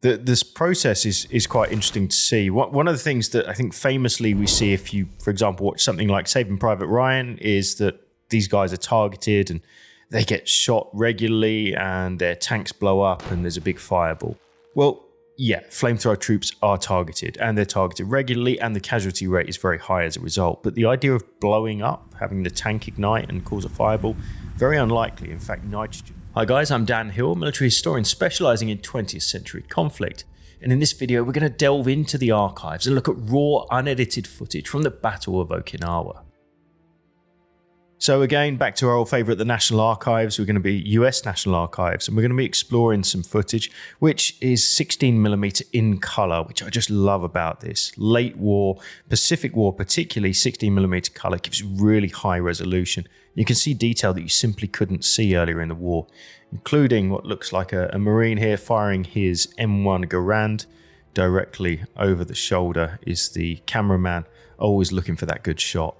This process is quite interesting to see. One of the things that I think famously we see if you, for example, watch something like Saving Private Ryan is that these guys are targeted and they get shot regularly and their tanks blow up and there's a big fireball. Well, yeah, flamethrower troops are targeted and they're targeted regularly and the casualty rate is very high as a result. But the idea of blowing up, having the tank ignite and cause a fireball, very unlikely. In fact, nitrogen. Hi guys, I'm Dan Hill, military historian specialising in 20th century conflict. And in this video, we're going to delve into the archives and look at raw, unedited footage from the Battle of Okinawa. So again, back to our old favourite, the National Archives. We're going to be US National Archives, and we're going to be exploring some footage, which is 16mm in colour, which I just love about this. Late war, Pacific War, particularly 16mm colour, gives really high resolution. You can see detail that you simply couldn't see earlier in the war, including what looks like a Marine here firing his M1 Garand. Directly over the shoulder is the cameraman, always looking for that good shot.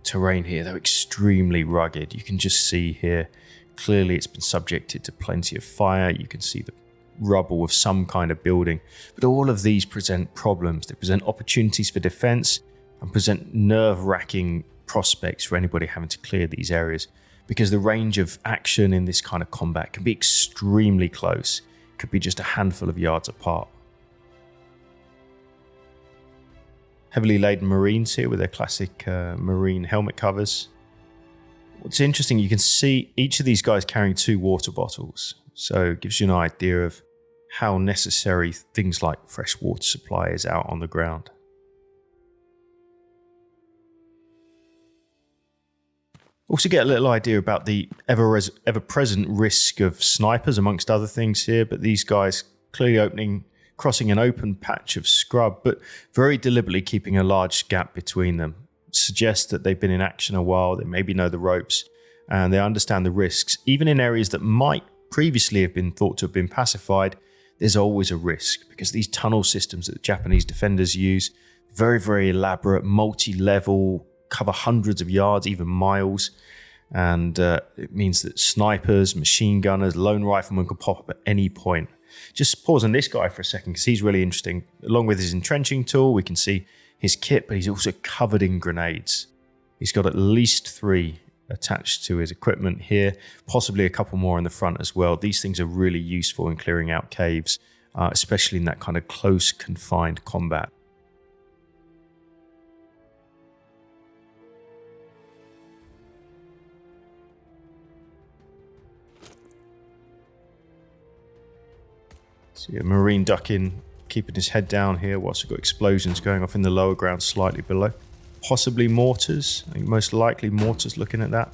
Terrain here, though, extremely rugged. You can just see here, clearly it's been subjected to plenty of fire. You can see the rubble of some kind of building. But all of these present problems. They present opportunities for defense and present nerve-wracking prospects for anybody having to clear these areas, because the range of action in this kind of combat can be extremely close. It could be just a handful of yards apart. Heavily laden Marines here with their classic Marine helmet covers. What's interesting, you can see each of these guys carrying 2 water bottles. So it gives you an idea of how necessary things like fresh water supply is out on the ground. Also get a little idea about the ever-present risk of snipers amongst other things here, but these guys clearly crossing an open patch of scrub, but very deliberately keeping a large gap between them. Suggests that they've been in action a while, they maybe know the ropes, and they understand the risks. Even in areas that might previously have been thought to have been pacified, there's always a risk, because these tunnel systems that the Japanese defenders use, very, very elaborate, multi-level, cover hundreds of yards, even miles, and it means that snipers, machine gunners, lone riflemen can pop up at any point. Just pause on this guy for a second because he's really interesting. Along with his entrenching tool, we can see his kit, but he's also covered in grenades. He's got at least 3 attached to his equipment here, possibly a couple more in the front as well. These things are really useful in clearing out caves, especially in that kind of close, confined combat. See a Marine ducking, keeping his head down here whilst we've got explosions going off in the lower ground slightly below. Possibly mortars. I think most likely mortars looking at that.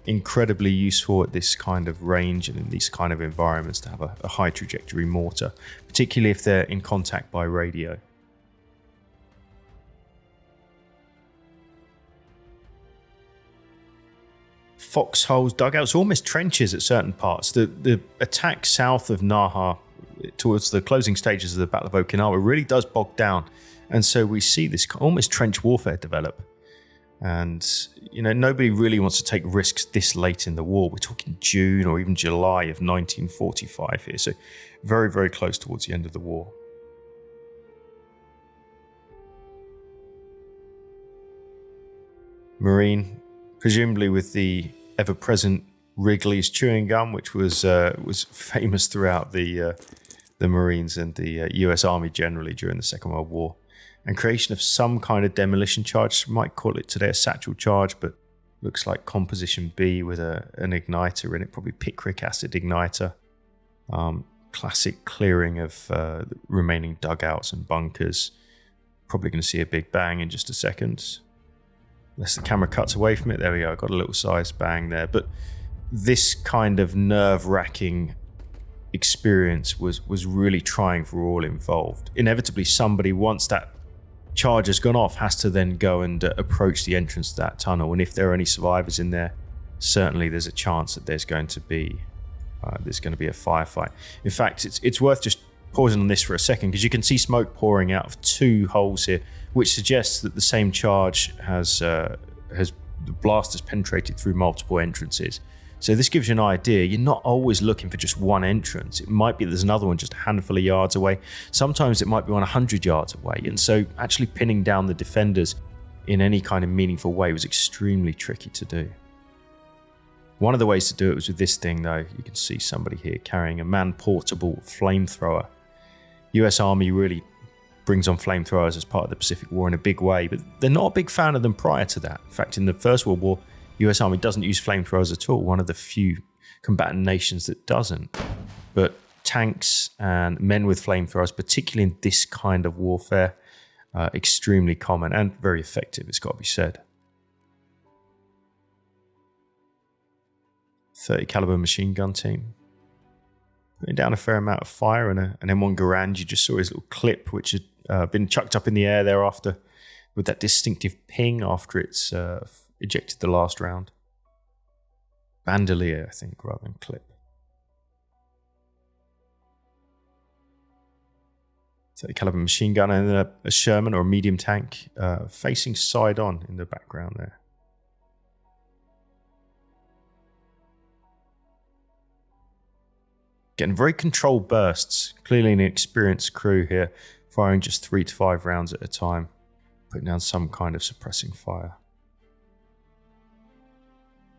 Incredibly useful at this kind of range and in these kind of environments to have a high trajectory mortar, particularly if they're in contact by radio. Foxholes, dugouts, almost trenches at certain parts. The attack south of Naha towards the closing stages of the Battle of Okinawa really does bog down, and so we see this almost trench warfare develop. And nobody really wants to take risks this late in the war. We're talking June or even July of 1945 here, so very, very close towards the end of the war. Marine, presumably with the ever-present Wrigley's chewing gum, which was famous throughout the Marines and the US Army generally during the Second World War, and creation of some kind of demolition charge. We might call it today a satchel charge, but looks like composition B with an igniter in it, probably picric acid igniter. Classic clearing of remaining dugouts and bunkers. Probably going to see a big bang in just a second. Unless the camera cuts away from it. There we go, I got a little size bang there. But this kind of nerve-wracking experience was really trying for all involved. Inevitably, somebody, once that charge has gone off, has to then go and approach the entrance to that tunnel. And if there are any survivors in there, certainly there's a chance that there's going to be a firefight. In fact, it's worth just pausing on this for a second, because you can see smoke pouring out of 2 holes here, which suggests that the same charge the blast has penetrated through multiple entrances. So this gives you an idea. You're not always looking for just one entrance. It might be there's another one just a handful of yards away. Sometimes it might be 100 yards away. And so actually pinning down the defenders in any kind of meaningful way was extremely tricky to do. One of the ways to do it was with this thing, though. You can see somebody here carrying a man-portable flamethrower. US Army really brings on flamethrowers as part of the Pacific War in a big way, but they're not a big fan of them prior to that. In fact, in the First World War, US Army doesn't use flamethrowers at all, one of the few combatant nations that doesn't. But tanks and men with flamethrowers, particularly in this kind of warfare, extremely common and very effective, it's got to be said. .30 caliber machine gun team. Putting down a fair amount of fire, and an M1 Garand. You just saw his little clip, which had been chucked up in the air thereafter with that distinctive ping after it's ejected the last round. Bandolier, I think, rather than clip. .30 caliber machine gun, and then a Sherman or a medium tank facing side on in the background there. Getting very controlled bursts. Clearly an experienced crew here, firing just 3 to 5 rounds at a time, putting down some kind of suppressing fire.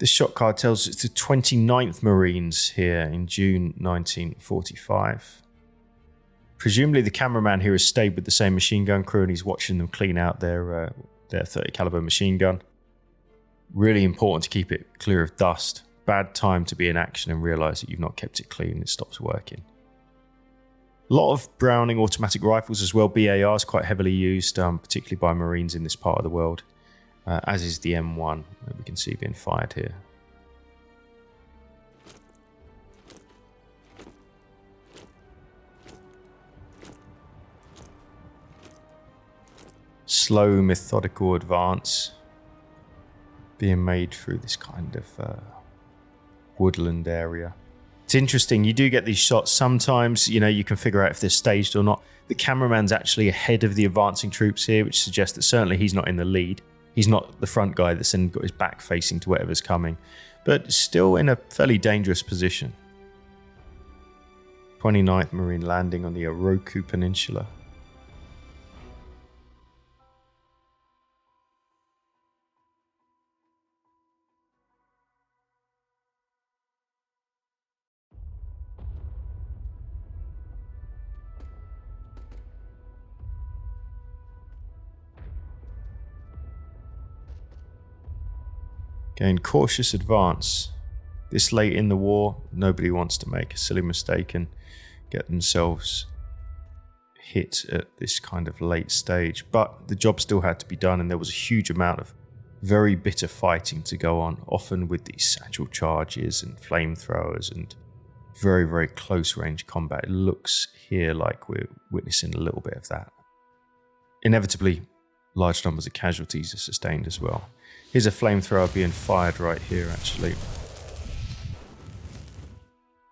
This shot card tells us it's the 29th Marines here in June 1945. Presumably the cameraman here has stayed with the same machine gun crew and he's watching them clean out their .30 caliber machine gun. Really important to keep it clear of dust. Bad time to be in action and realise that you've not kept it clean and it stops working. A lot of Browning automatic rifles as well. BARs quite heavily used, particularly by Marines in this part of the world, as is the M1 that we can see being fired here. Slow, methodical advance being made through this kind of woodland area. It's interesting, you do get these shots sometimes, you can figure out if they're staged or not. The cameraman's actually ahead of the advancing troops here, which suggests that certainly he's not in the lead. He's not the front guy that's then got his back facing to whatever's coming, but still in a fairly dangerous position. 29th Marine landing on the Oroku Peninsula. Again, cautious advance. This late in the war, nobody wants to make a silly mistake and get themselves hit at this kind of late stage. But the job still had to be done, and there was a huge amount of very bitter fighting to go on, often with these satchel charges and flamethrowers and very, very close range combat. It looks here like we're witnessing a little bit of that. Inevitably, large numbers of casualties are sustained as well. Here's a flamethrower being fired right here, actually.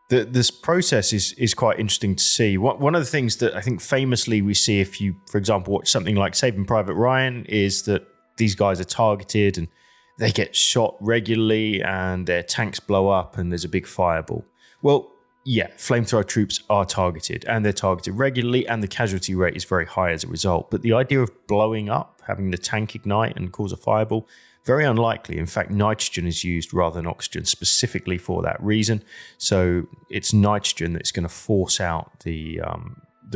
This process is quite interesting to see. One of the things that I think famously we see if you, for example, watch something like Saving Private Ryan is that these guys are targeted and they get shot regularly and their tanks blow up and there's a big fireball. Well, yeah, flamethrower troops are targeted and they're targeted regularly and the casualty rate is very high as a result. But the idea of blowing up, having the tank ignite and cause a fireball, very unlikely. In fact, nitrogen is used rather than oxygen specifically for that reason. So it's nitrogen that's going to force out the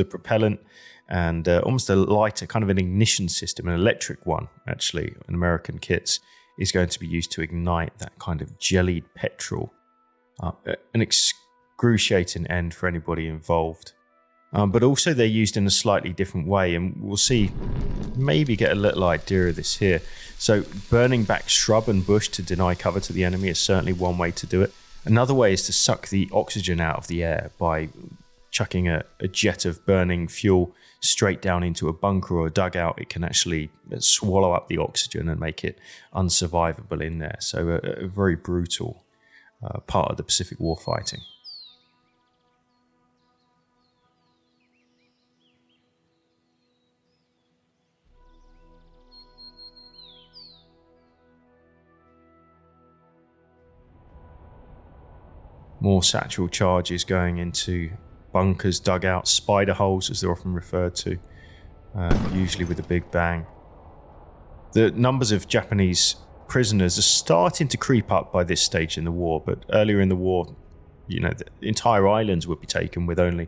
propellant, and almost a lighter kind of an ignition system, an electric one actually, in American kits, is going to be used to ignite that kind of jellied petrol. An excruciating end for anybody involved. But also they're used in a slightly different way, and we'll see, maybe get a little idea of this here. So burning back shrub and bush to deny cover to the enemy is certainly one way to do it. Another way is to suck the oxygen out of the air by chucking a jet of burning fuel straight down into a bunker or a dugout. It can actually swallow up the oxygen and make it unsurvivable in there. So a very brutal part of the Pacific War fighting. More satchel charges going into bunkers, dugouts, spider holes as they're often referred to, usually with a big bang. The numbers of Japanese prisoners are starting to creep up by this stage in the war, but earlier in the war, the entire islands would be taken with only,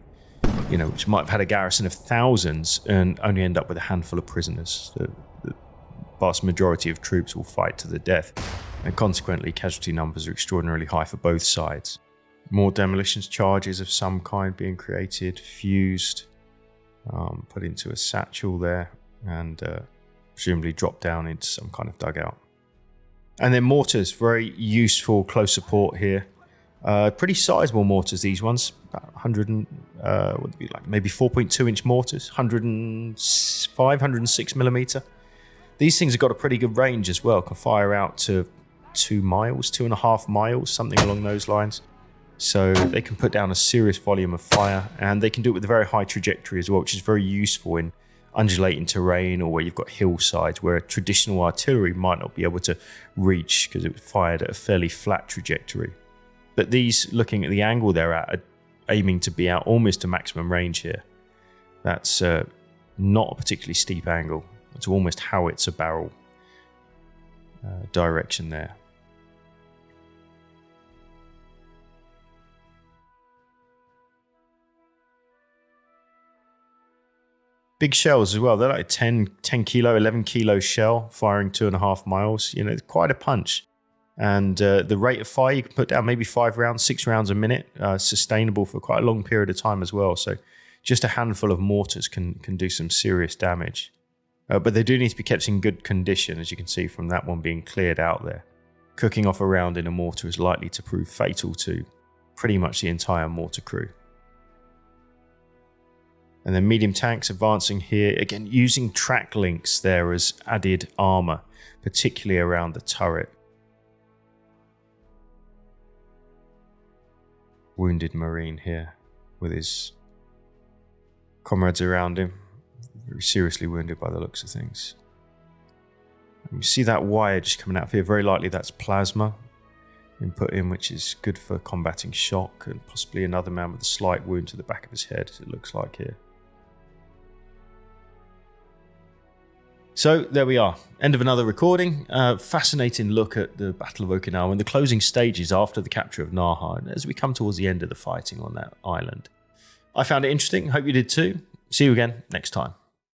which might have had a garrison of thousands and only end up with a handful of prisoners. The vast majority of troops will fight to the death, and consequently casualty numbers are extraordinarily high for both sides. More demolitions charges of some kind being created, fused, put into a satchel there, and presumably dropped down into some kind of dugout. And then mortars, very useful close support here. Pretty sizable mortars, these ones. About 100 and, what would it be like? Maybe 4.2-inch mortars, 105, 106 millimeter. These things have got a pretty good range as well. Can fire out to 2 miles, 2.5 miles, something along those lines. So they can put down a serious volume of fire, and they can do it with a very high trajectory as well, which is very useful in undulating terrain or where you've got hillsides where traditional artillery might not be able to reach because it was fired at a fairly flat trajectory. But these, looking at the angle they're at, are aiming to be out almost to maximum range here. That's not a particularly steep angle. It's almost howitzer barrel direction there. Big shells as well. They're like 10 kilo, 11 kilo shell firing 2.5 miles. It's quite a punch. And the rate of fire, you can put down maybe 5 rounds, 6 rounds a minute, sustainable for quite a long period of time as well. So just a handful of mortars can do some serious damage. But they do need to be kept in good condition, as you can see from that one being cleared out there. Cooking off a round in a mortar is likely to prove fatal to pretty much the entire mortar crew. And then medium tanks advancing here, again using track links there as added armour, particularly around the turret. Wounded Marine here with his comrades around him, very seriously wounded by the looks of things. And you see that wire just coming out of here, very likely that's plasma been put in, which is good for combating shock, and possibly another man with a slight wound to the back of his head, it looks like here. So there we are, end of another recording. Fascinating look at the Battle of Okinawa and the closing stages after the capture of Naha as we come towards the end of the fighting on that island. I found it interesting, hope you did too. See you again next time.